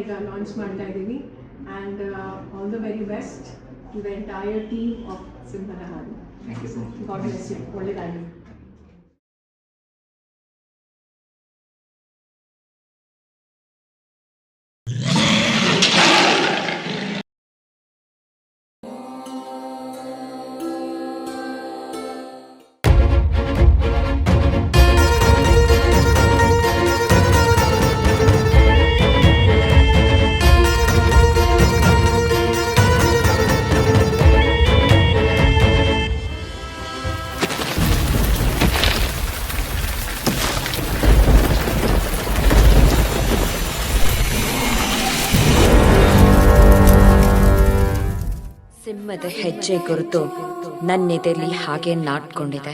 ಈಗ ಲಾಂಚ್ ಮಾಡ್ತಾ ಇದ್ದೀವಿ. And all the very best to the entire team of Simhada Haadu. God bless you. ಒಳ್ಳೆಯದಾಗಲಿ. ಸಿಂಹದ ಹೆಜ್ಜೆ ಗುರುತು ನನ್ನೆದೆಯಲ್ಲಿ ಹಾಗೆ ನಾಟ್ಕೊಂಡಿದೆ.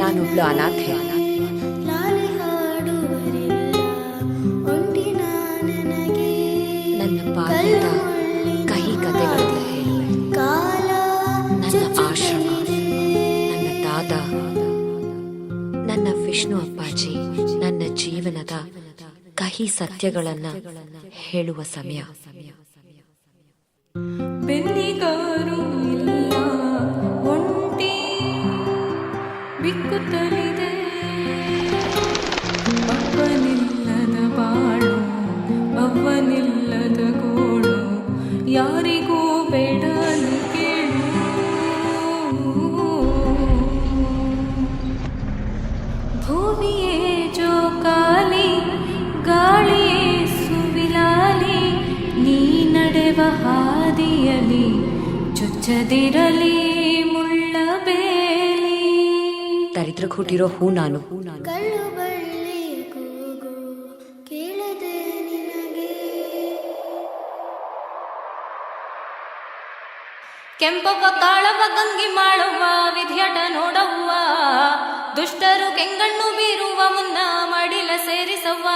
ನಾನೊಬ್ಳು ಅನಾಥೆ. ನನ್ನ ಬಾಲ್ಯದ ಕಹಿ ಕಥೆಗಳನ್ನು ಹೇಳುವೆ. ನನ್ನ ಆಶ್ರಮ, ನನ್ನ ದಾದ, ನನ್ನ ವಿಷ್ಣು ಅಪ್ಪಾಜಿ, ನನ್ನ ಜೀವನದ ಕಹಿ ಸತ್ಯಗಳನ್ನ ಹೇಳುವ ಸಮಯ. ಬೆನ್ನಿಗಾರು ಇಲ್ಲ, ಒಂಟಿ ಬಿಕ್ಕುತ್ತಲಿದೆ. ಅಪ್ಪನಿಲ್ಲದ ಬಾಳು, ಅವ್ವನಿಲ್ಲದ ಗೋಳು, ಯಾರಿಗೂ ಬೇಡ ಕೇಳು. ಭೂಮಿಯೇ ಜೋಕಾಲಿ, ಗಾಳಿಯೇ ಸುವಿಲಾಲಿ, ನೀ ನಡೆವ ಹಾದಿಯಲಿ ಚುಚ್ಚದಿರಲಿ ಮುಳ್ಳ ಬೇಲಿ. ದರಿದ್ರಕ್ಕೆ ಹುಟ್ಟಿರೋ ಹೂ ನಾನು. ಕೆಂಪವ ಕಾಳವ ಗಂಗಿ ಮಾಡುವ ವಿಧಿಯಟ ನೋಡವ್ವ, ದುಷ್ಟರು ಕೆಂಗಣ್ಣು ಬೀರುವ ಮುನ್ನ ಮಡಿಲ ಸೇರಿಸವ್ವ.